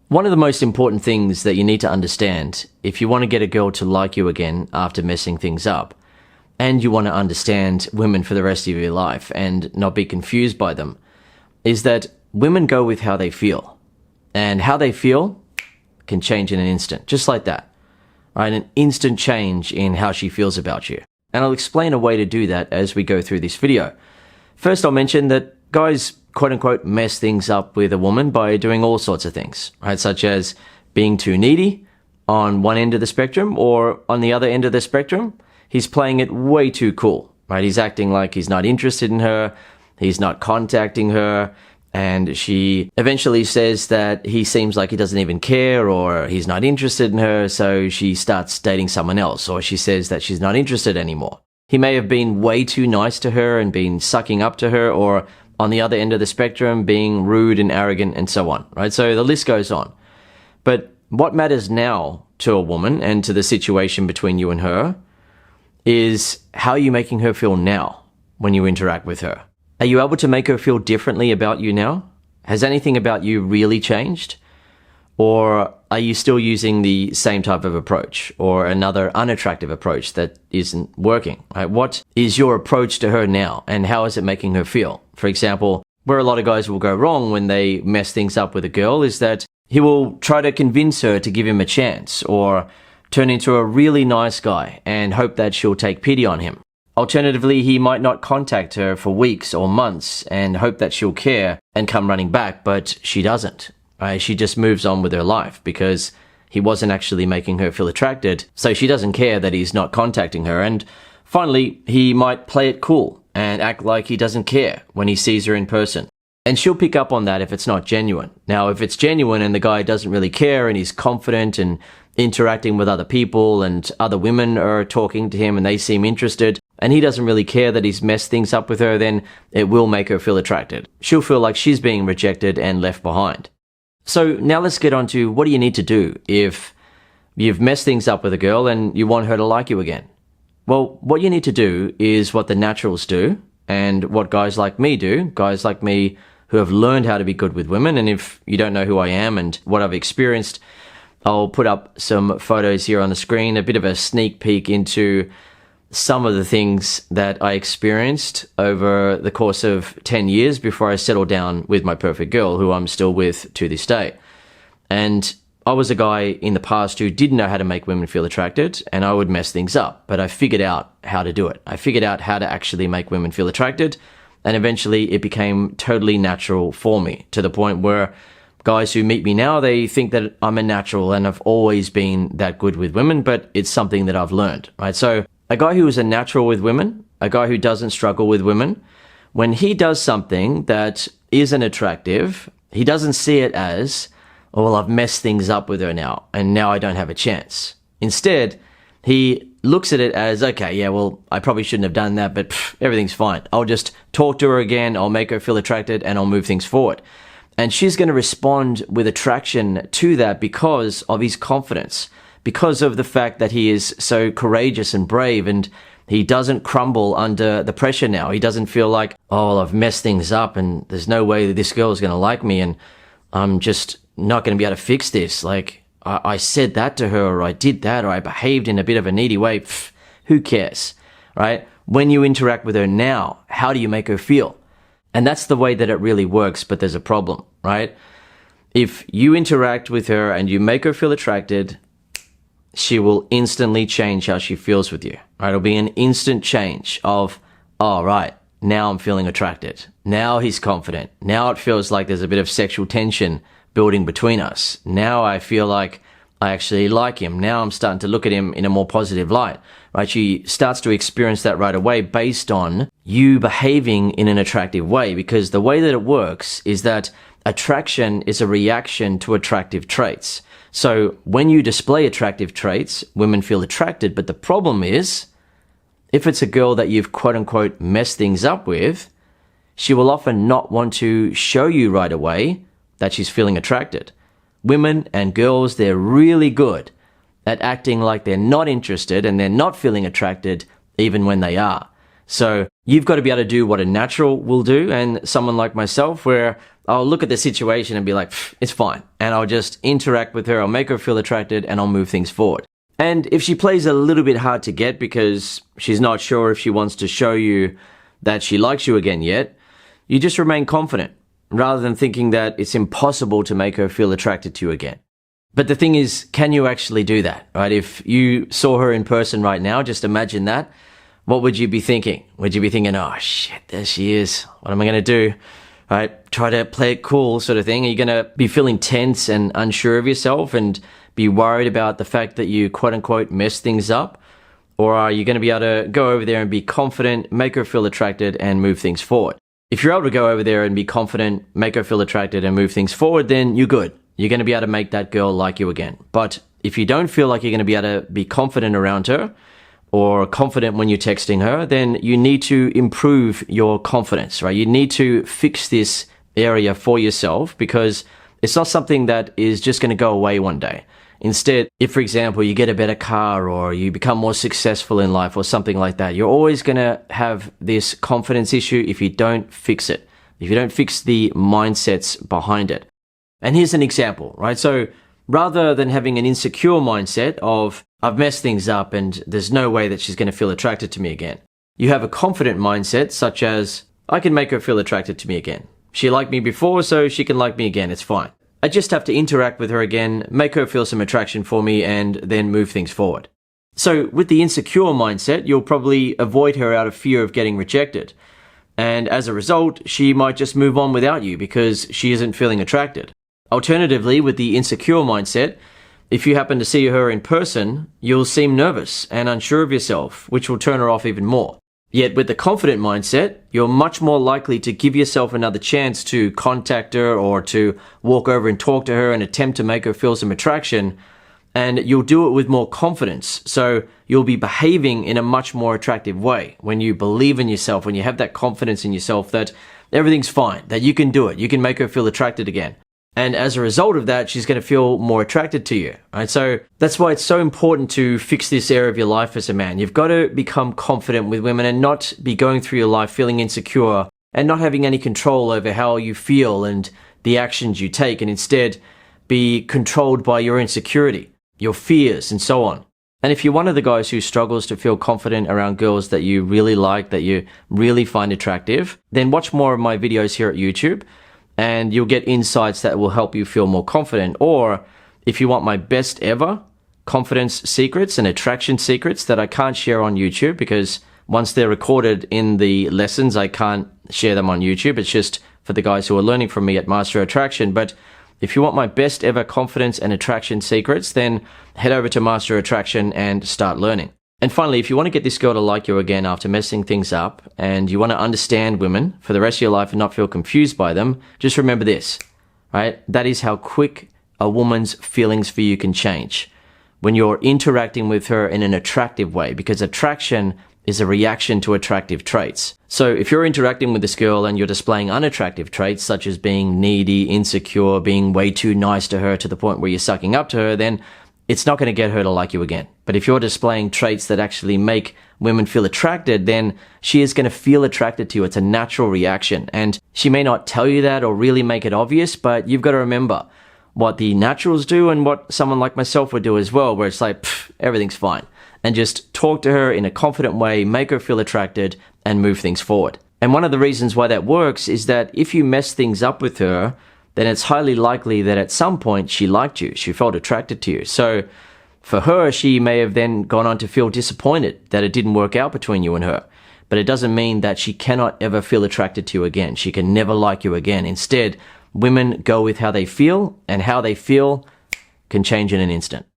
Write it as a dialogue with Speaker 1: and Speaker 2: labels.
Speaker 1: One of the most important things that you need to understand if you want to get a girl to like you again after messing things up, and you want to understand women for the rest of your life and not be confused by them, is that women go with how they feel. And how they feel can change in an instant, just like that. Right? An instant change in how she feels about you. And I'll explain a way to do that as we go through this video. First, I'll mention that guys, quote unquote, mess things up with a woman by doing all sorts of things, right? Such as being too needy on one end of the spectrum, or on the other end of the spectrum, he's playing it way too cool, right? He's acting like he's not interested in her, he's not contacting her, and she eventually says that he seems like he doesn't even care, or he's not interested in her, so she starts dating someone else, or she says that she's not interested anymore. He may have been way too nice to her and been sucking up to her, or on the other end of the spectrum, being rude and arrogant and so on, right? So the list goes on. But what matters now to a woman and to the situation between you and her is how are you making her feel now when you interact with her? Are you able to make her feel differently about you now? Has anything about you really changed? Or are you still using the same type of approach or another unattractive approach that isn't working? Right? What is your approach to her now, and how is it making her feel? For example, where a lot of guys will go wrong when they mess things up with a girl is that he will try to convince her to give him a chance, or turn into a really nice guy and hope that she'll take pity on him. Alternatively, he might not contact her for weeks or months and hope that she'll care and come running back, but she doesn't. Right? She just moves on with her life because he wasn't actually making her feel attracted, so she doesn't care that he's not contacting her. And finally, he might play it cool and act like he doesn't care when he sees her in person. And she'll pick up on that if it's not genuine. Now, if it's genuine and the guy doesn't really care and he's confident and interacting with other people and other women are talking to him and they seem interested, and he doesn't really care that he's messed things up with her, then it will make her feel attracted. She'll feel like she's being rejected and left behind. So now let's get on to what do you need to do if you've messed things up with a girl and you want her to like you again. Well, what you need to do is what the naturals do and what guys like me do, guys like me who have learned how to be good with women. And if you don't know who I am and what I've experienced, I'll put up some photos here on the screen, a bit of a sneak peek into some of the things that I experienced over the course of 10 years before I settled down with my perfect girl, who I'm still with to this day. And I was a guy in the past who didn't know how to make women feel attracted, and I would mess things up, but I figured out how to do it. I figured out how to actually make women feel attracted, and eventually it became totally natural for me, to the point where guys who meet me now, they think that I'm a natural and I've always been that good with women, but it's something that I've learned, right? So a guy who is a natural with women, a guy who doesn't struggle with women, when he does something that isn't attractive, he doesn't see it as, oh, well, I've messed things up with her now, and now I don't have a chance. Instead, he looks at it as, okay, yeah, well, I probably shouldn't have done that, but everything's fine. I'll just talk to her again, I'll make her feel attracted, and I'll move things forward. And she's going to respond with attraction to that because of his confidence, because of the fact that he is so courageous and brave, and he doesn't crumble under the pressure now. He doesn't feel like, oh, well, I've messed things up and there's no way that this girl is going to like me and I'm just not going to be able to fix this. Like, I said that to her, or I did that, or I behaved in a bit of a needy way. Who cares, right? When you interact with her now, how do you make her feel? And that's the way that it really works, but there's a problem, right? If you interact with her and you make her feel attracted, she will instantly change how she feels with you, right? It'll be an instant change of, oh, right, now I'm feeling attracted. Now he's confident. Now it feels like there's a bit of sexual tension building between us. Now I feel like I actually like him. Now I'm starting to look at him in a more positive light, right? She starts to experience that right away based on you behaving in an attractive way, because the way that it works is that attraction is a reaction to attractive traits. So when you display attractive traits, women feel attracted, but the problem is, if it's a girl that you've quote unquote messed things up with, she will often not want to show you right away that she's feeling attracted. Women and girls, they're really good at acting like they're not interested and they're not feeling attracted even when they are. So you've got to be able to do what a natural will do, and someone like myself where I'll look at the situation and be like, it's fine. And I'll just interact with her, I'll make her feel attracted, and I'll move things forward. And if she plays a little bit hard to get because she's not sure if she wants to show you that she likes you again yet, you just remain confident rather than thinking that it's impossible to make her feel attracted to you again. But the thing is, can you actually do that, right? If you saw her in person right now, just imagine that. What would you be thinking? Would you be thinking, oh shit, there she is. What am I going to do? Right? Try to play it cool sort of thing. Are you going to be feeling tense and unsure of yourself and be worried about the fact that you quote unquote mess things up? Or are you going to be able to go over there and be confident, make her feel attracted and move things forward? If you're able to go over there and be confident, make her feel attracted and move things forward, then you're good. You're going to be able to make that girl like you again. But if you don't feel like you're going to be able to be confident around her or confident when you're texting her, then you need to improve your confidence, right? You need to fix this area for yourself because it's not something that is just going to go away one day. Instead, if, for example, you get a better car or you become more successful in life or something like that, you're always going to have this confidence issue if you don't fix it, if you don't fix the mindsets behind it. And here's an example, right? So rather than having an insecure mindset of, I've messed things up and there's no way that she's going to feel attracted to me again, you have a confident mindset such as, I can make her feel attracted to me again. She liked me before, so she can like me again. It's fine. I just have to interact with her again, make her feel some attraction for me, and then move things forward. So with the insecure mindset, you'll probably avoid her out of fear of getting rejected. And as a result, she might just move on without you because she isn't feeling attracted. Alternatively, with the insecure mindset, if you happen to see her in person, you'll seem nervous and unsure of yourself, which will turn her off even more. Yet with the confident mindset, you're much more likely to give yourself another chance to contact her or to walk over and talk to her and attempt to make her feel some attraction. And you'll do it with more confidence. So you'll be behaving in a much more attractive way when you believe in yourself, when you have that confidence in yourself that everything's fine, that you can do it, you can make her feel attracted again. And as a result of that, she's going to feel more attracted to you, right? So that's why it's so important to fix this area of your life as a man. You've got to become confident with women and not be going through your life feeling insecure and not having any control over how you feel and the actions you take, and instead be controlled by your insecurity, your fears, and so on. And if you're one of the guys who struggles to feel confident around girls that you really like, that you really find attractive, then watch more of my videos here at YouTube. And you'll get insights that will help you feel more confident. Or if you want my best ever confidence secrets and attraction secrets that I can't share on YouTube because once they're recorded in the lessons, I can't share them on YouTube. It's just for the guys who are learning from me at Master Attraction. But if you want my best ever confidence and attraction secrets, then head over to Master Attraction and start learning. And finally, if you want to get this girl to like you again after messing things up and you want to understand women for the rest of your life and not feel confused by them, just remember this, right? That is how quick a woman's feelings for you can change when you're interacting with her in an attractive way, because attraction is a reaction to attractive traits. So if you're interacting with this girl and you're displaying unattractive traits such as being needy, insecure, being way too nice to her to the point where you're sucking up to her, then it's not going to get her to like you again. But if you're displaying traits that actually make women feel attracted, then she is going to feel attracted to you. It's a natural reaction. And she may not tell you that or really make it obvious, but you've got to remember what the naturals do and what someone like myself would do as well, where it's like, everything's fine. And just talk to her in a confident way, make her feel attracted, and move things forward. And one of the reasons why that works is that if you mess things up with her, then it's highly likely that at some point she liked you, she felt attracted to you. So for her, she may have then gone on to feel disappointed that it didn't work out between you and her. But it doesn't mean that she cannot ever feel attracted to you again. She can never like you again. Instead, women go with how they feel, and how they feel can change in an instant.